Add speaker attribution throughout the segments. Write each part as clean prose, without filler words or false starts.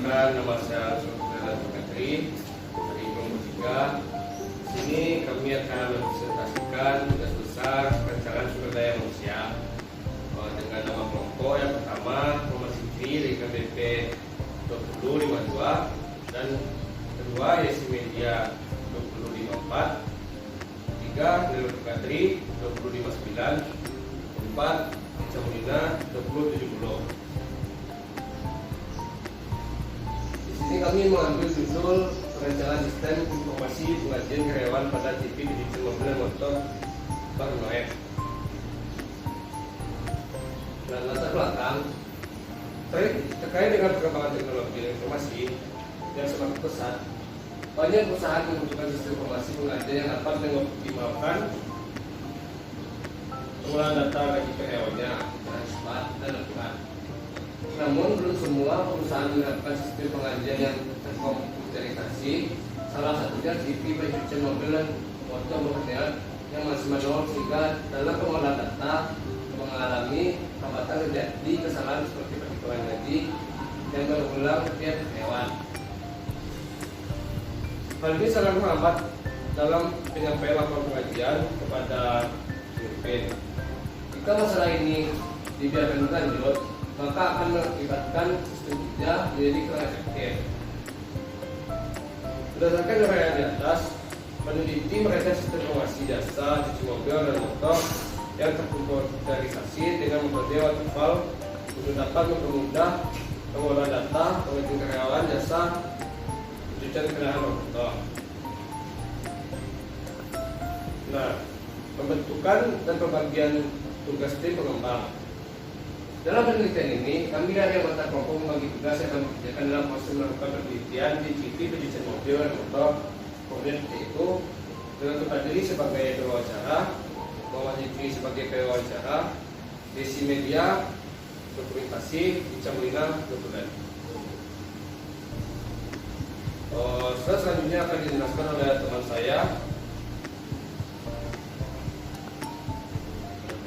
Speaker 1: Perkenalkan, nama saya Sultan Fikri dari kelompok 3. Di sini kami akan mempresentasikan tugas besar perencanaan sumber daya manusia dengan nama kelompok. Yang pertama Muhammad Fikri dari KBP 2052 dan kedua Yesi Media 2054, tiga Nilai Fikri 2059, empat Camulina 2070. Di sini kami mengambil judul perencanaan sistem informasi pengajian karyawan pada TV digital mobil dan motor Barnoet. Dan latar belakang terkait dengan perkembangan teknologi dan informasi yang semakin pesat, banyak perusahaan membutuhkan sistem informasi pengajian yang dapat mengoptimalkan pengolahan data bagi karyawannya dengan cepat dan akurat. Namun belum semua perusahaan menerapkan sistem pengajian yang terkomputerisasi. Salah satunya TV pencucian mobil dan motor Barnoet yang masih manual, sehingga dalam pengolahan data mengalami hambatan terjadi kesalahan seperti perhitungan gaji yang berulang setiap karyawan. Hal ini sangat menghambat dalam penyampaian laporan pengajian kepada pemimpin. Jika masalah ini dibiarkan berlanjut, maka akan mengakibatkan sistem kerja menjadi kurang efektif. Berdasarkan uraian di atas, peneliti merancang sistem informasi jasa cuci mobil dan motor yang terkomputerisasi dengan metode waterfall untuk dapat mempermudah pengolahan data pengajian karyawan jasa pencucian kendaraan motor. Nah, pembentukan dan pembagian tugas tim pengembang. Dalam penelitian ini, kami dari anggota kelompok membagi tugas yang akan dikerjakan dalam proses melakukan penelitian di TV pencucian mobil dan motor. Kemudian itu dengan tempat diri sebagai pewawancara, Muhammad Fikri sebagai pewawancara, Yesi Media dokumentasi, Camulina dokumen. Selanjutnya akan dijelaskan oleh teman saya,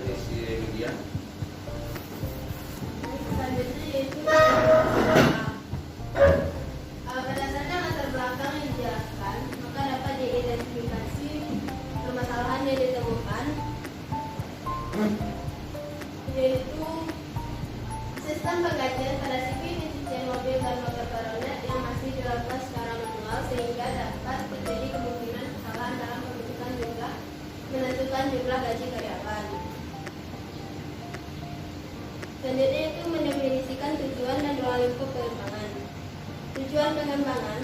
Speaker 1: Yesi Media.
Speaker 2: Selanjutnya yaitu berdasarkan latar belakang yang dijelaskan, maka dapat diidentifikasi permasalahan yang ditemukan, yaitu sistem pengkajian pada CV pencucian mobil dan motor Barnoet yang masih dilakukan secara manual, sehingga dapat terjadi kemungkinan kesalahan dalam menentukan jumlah gaji karyawan. Selanjutnya itu mendefinisikan tujuan dan ruang lingkup pengembangan. Tujuan pengembangan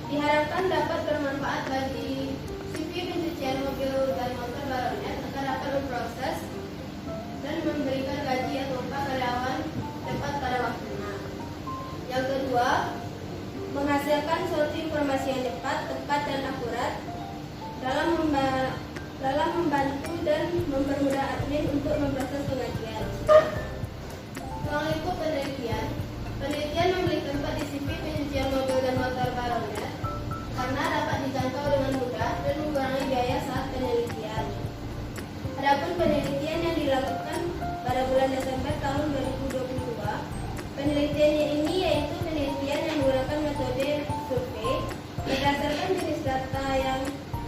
Speaker 2: diharapkan dapat bermanfaat bagi CV pencucian mobil dan motor Barnoet agar dapat memproses dan memberikan gaji atau upah karyawan tepat pada waktunya. Yang kedua, menghasilkan suatu informasi yang tepat dan akurat dalam membantu dan mempermudah admin untuk memproses pengajian. Ruang lingkup penelitian memiliki tempat di CV pencucian mobil dan motor Barnoet karena dapat dijangkau dengan mudah dan mengurangi biaya saat penelitian. Adapun penelitian yang dilakukan pada bulan Desember tahun 2022, penelitiannya ini yaitu penelitian yang menggunakan metode survei berdasarkan jenis data yang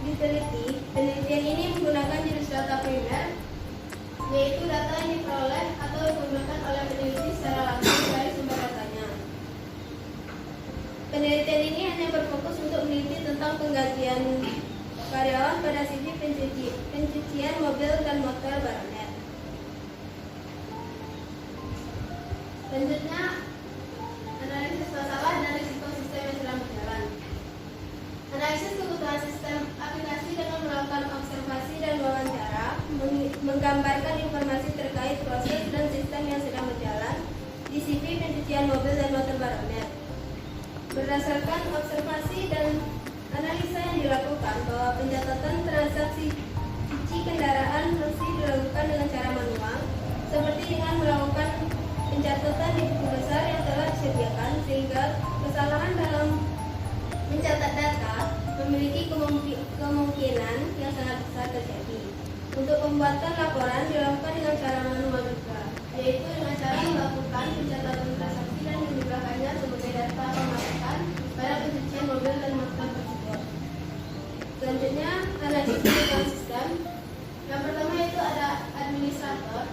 Speaker 2: diteliti. Penelitian ini menggunakan jenis data primer, yaitu data yang diperoleh atau digunakan oleh peneliti secara langsung dari sumber datanya. Penelitian ini hanya berfokus untuk meneliti tentang penggajian karyawan pada CV pencucian mobil dan motor Barnoet. Selanjutnya, analisis masalah dan risiko sistem yang sedang berjalan. Analisis kebutuhan sistem aplikasi dengan melakukan observasi dan wawancara, menggambarkan informasi terkait proses dan sistem yang sedang berjalan di CV pencucian mobil dan motor Barnoet. Berdasarkan observasi dan analisa yang dilakukan bahwa pencatatan transaksi cuci kendaraan masih dilakukan dengan cara manual, seperti dengan melakukan pencatatan di buku besar yang telah disediakan, sehingga kesalahan dalam mencatat data memiliki kemungkinan yang sangat besar terjadi. Untuk pembuatan laporan dilakukan dengan cara manual juga, yaitu dengan cara melakukan pencatatan transaksi dan dan menjumlahkannya sebagai data pemasukan pada pencucian mobil dan motor tersebut. Selanjutnya, analisis kebutuhan sistem. Yang pertama itu ada administrator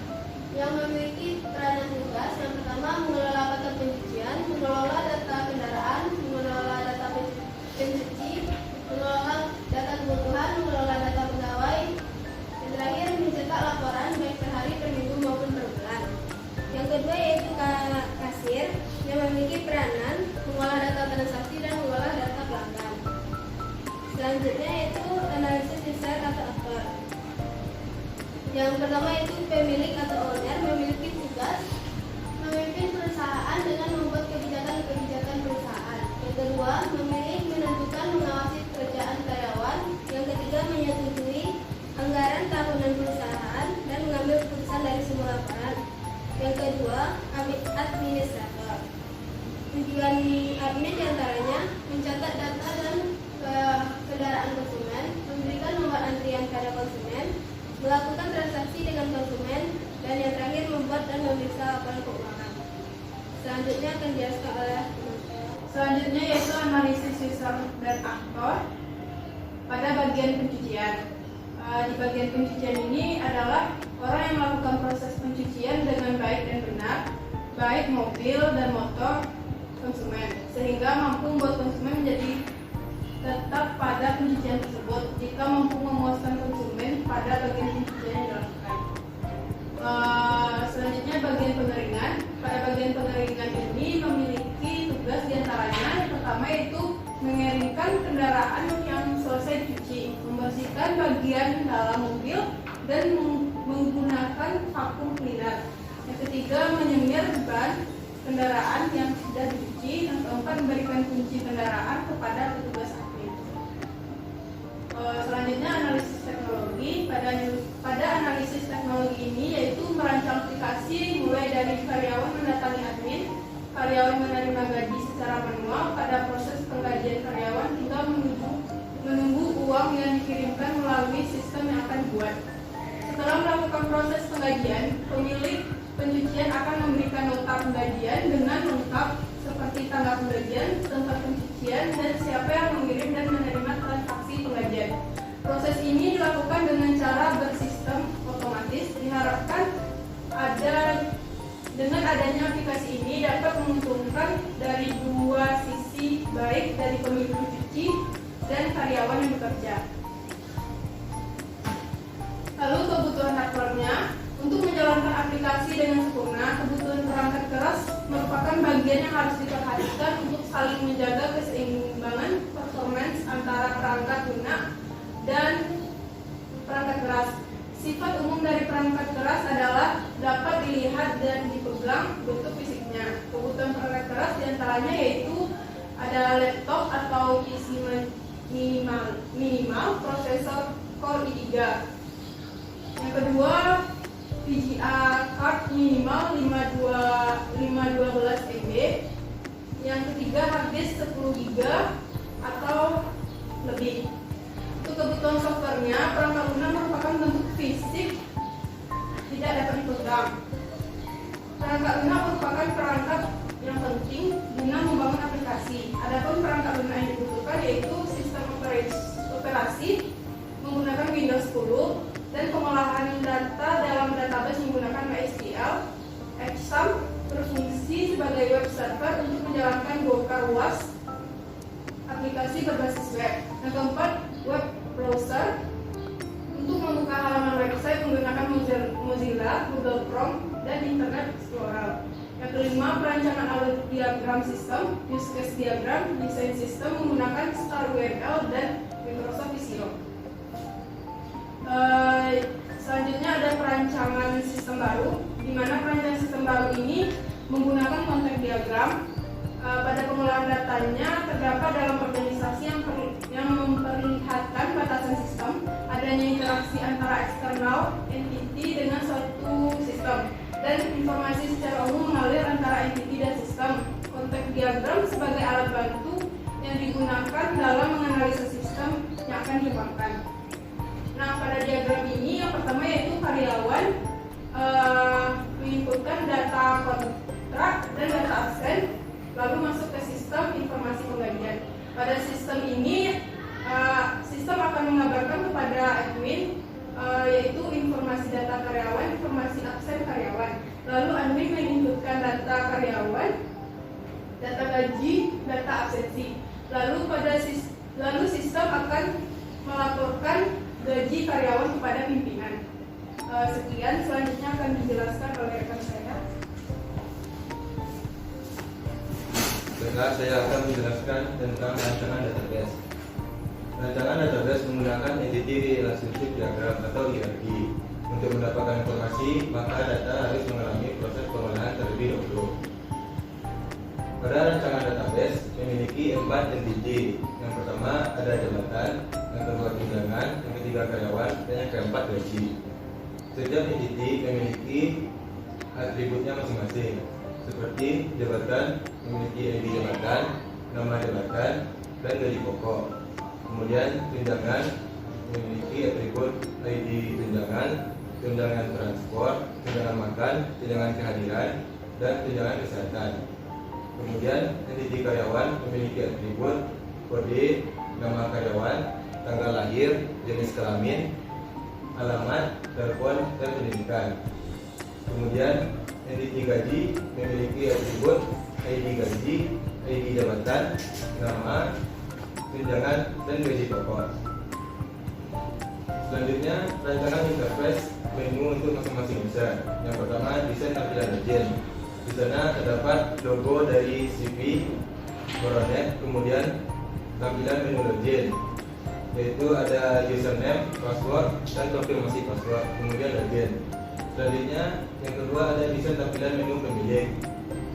Speaker 2: yang memiliki peranan tugas. Yang pertama, mengelola paket pencucian, mengelola data kendaraan, mengelola data pencuci, mengelola data kebutuhan, mengelola data pegawai. Yang terakhir, mencetak laporan baik per hari, per minggu maupun per bulan. Yang kedua yaitu kasir yang memiliki peranan mengolah data transaksi dan mengolah data pelanggan. Selanjutnya yaitu analisis user atau aktor. Yang pertama itu pemilik atau owner memiliki tugas memimpin perusahaan dengan membuat kebijakan-kebijakan perusahaan. Yang kedua, memilih, menentukan, mengawasi pekerjaan karyawan. Yang ketiga, menyetujui anggaran tahunan perusahaan dan mengambil keputusan dari semua laporan. Yang kedua, administrator. Tujuan admin diantaranya mencatat data dan kendaraan konsumen, memberikan nomor antrian pada konsumen, melakukan transaksi dengan konsumen, dan yang terakhir membuat dan memeriksa laporan keuangan. Selanjutnya akan dijelaskan oleh
Speaker 3: Selanjutnya yaitu analisis user dan aktor pada bagian pencucian. Di bagian pencucian ini adalah orang yang melakukan proses pencucian dengan baik dan benar, baik mobil dan motor konsumen, sehingga mampu membuat konsumen menjadi tetap pada pencucian tersebut jika mampu memuaskan konsumen pada bagian pencucian yang dilakukan. Selanjutnya bagian pengeringan. Pada bagian pengeringan ini memiliki tugas diantaranya yang pertama yaitu mengeringkan kendaraan yang selesai dicuci, membersihkan bagian dalam mobil dan menggunakan vakum cleaner. Yang ketiga, menyemir ban kendaraan yang sudah dicuci. Yang keempat, memberikan kunci kendaraan kepada petugas admin. Selanjutnya analisis teknologi. Pada analisis teknologi ini yaitu merancang aplikasi mulai dari karyawan mendatangi admin, karyawan menerima gaji secara manual pada proses penggajian karyawan hingga menunggu uang yang dikirimkan melalui sistem yang akan dibuat. Setelah melakukan proses penggajian, pemilik pencucian akan memberikan nota penggajian dengan lengkap seperti tanggal penggajian, tempat pencucian, dan siapa yang mengirim dan menerima transaksi penggajian. Proses ini dilakukan dengan cara bersistem otomatis. Diharapkan dengan adanya aplikasi ini dapat menguntungkan dari dua sisi, baik dari pemilik pencuci dan karyawan yang bekerja. Lalu kebutuhan hardware-nya. Untuk menjalankan aplikasi dengan sempurna, kebutuhan perangkat keras merupakan bagian yang harus diperhatikan untuk saling menjaga keseimbangan performance antara perangkat lunak dan perangkat keras. Sifat umum dari perangkat keras adalah dapat dilihat dan dipegang bentuk fisiknya. Kebutuhan perangkat keras diantaranya yaitu ada laptop atau PC minimal prosesor Core i3. Yang kedua, VGA card minimal 512 MB. Yang ketiga, harddisk 10 GB atau lebih. Untuk kebutuhan softwarenya, perangkat lunak merupakan bentuk fisik tidak dapat dipegang. Perangkat lunak merupakan perangkat yang penting guna membangun aplikasi. Adapun perangkat lunak yang dibutuhkan yaitu sistem operasi menggunakan Windows 10 dan pengolahan data dalam database menggunakan MySQL. Exam berfungsi sebagai web server untuk menjalankan bongkar luas aplikasi berbasis web. Yang keempat, web browser untuk membuka halaman website menggunakan Mozilla, Google Chrome, dan Internet Explorer. Yang kelima, perancangan alur diagram sistem, use case diagram, desain sistem menggunakan StarWML dan Microsoft Visio. Selanjutnya ada perancangan sistem baru, di mana perancangan sistem baru ini menggunakan konteks diagram. Pada pengolahan datanya terdapat dalam organisasi yang memperlihatkan batasan sistem, adanya interaksi antara eksternal entity dengan suatu sistem, dan informasi secara umum mengalir antara entity dan sistem. Konteks diagram sebagai alat bantu yang digunakan dalam menganalisa sistem yang akan dikembangkan. Nah, pada diagram ini yang pertama yaitu karyawan menginputkan data putra dan data absen, lalu masuk ke sistem informasi penggajian. Pada sistem ini, sistem akan mengabarkan kepada admin yaitu informasi data karyawan, informasi absen karyawan. Lalu admin menginputkan data karyawan, data gaji, data absensi. Lalu sistem akan melaporkan gaji karyawan kepada pimpinan. Sekian, selanjutnya akan dijelaskan oleh rekan saya.
Speaker 4: Baiklah, saya akan menjelaskan tentang rancangan database. Rancangan database menggunakan entity relationship diagram atau ERD. Untuk mendapatkan informasi, maka data harus mengalami proses pengolahan terlebih dahulu. Pada rancangan database memiliki 4 entity. Yang pertama ada jabatan, yang kedua tunjangan, yang ketiga karyawan, dan yang keempat gaji. Setiap entity memiliki atributnya masing-masing. Seperti jabatan memiliki ID jabatan, nama jabatan, dan gaji pokok. Kemudian tunjangan memiliki atribut ID tunjangan, tunjangan transport, tunjangan makan, tunjangan kehadiran, dan tunjangan kesehatan. Kemudian entiti karyawan memiliki atribut kode, nama karyawan, tanggal lahir, jenis kelamin, alamat, telepon, dan pendidikan. Kemudian entiti gaji memiliki atribut ID gaji, ID jabatan, nama, tunjangan, dan gaji pokok. Selanjutnya, rancangan interface menu untuk masing-masing user. Yang pertama, desain tampilan agent. Di sana terdapat logo dari CV, Coronet, kemudian tampilan menu login, yaitu ada username, password, dan konfirmasi password, kemudian login. Selanjutnya, yang kedua ada desain tampilan menu pemilik.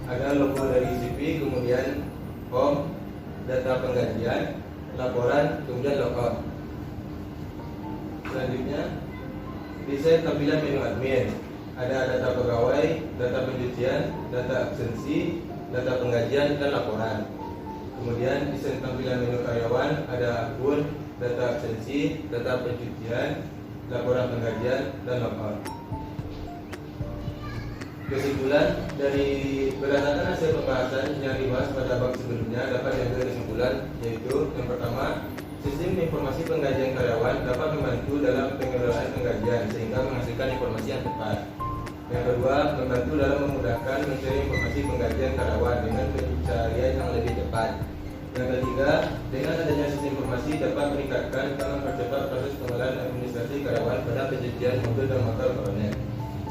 Speaker 4: Ada logo dari CV, kemudian home, data penggajian, laporan, kemudian logout. Selanjutnya, desain tampilan menu admin. Ada data pegawai, data pencucian, data absensi, data penggajian, dan laporan. Kemudian desain tampilan menu karyawan, ada akun, data absensi, data pencucian, laporan penggajian, dan logout. Kesimpulan dari berdasarkan hasil pembahasan yang dibahas pada bab sebelumnya dapat diambil kesimpulan, yaitu yang pertama, sistem informasi penggajian karyawan dapat membantu dalam pengelolaan penggajian sehingga menghasilkan informasi yang tepat. Yang kedua, membantu dalam memudahkan mencari informasi penggajian karyawan dengan pencarian yang lebih cepat. Yang ketiga, dengan adanya sistem informasi dapat meningkatkan dan mempercepat proses pengolahan administrasi karyawan pada pencucian mobil dan motor Coronet.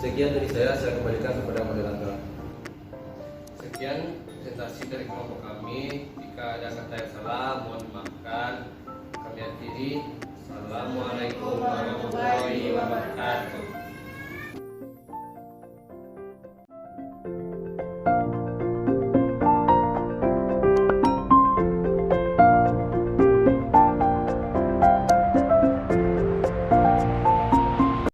Speaker 4: Sekian dari saya kembalikan kepada moderator.
Speaker 1: Sekian presentasi dari kelompok kami. Jika ada kata yang salah, mohon dimaafkan. Kami akhiri. Assalamualaikum warahmatullahi wabarakatuh.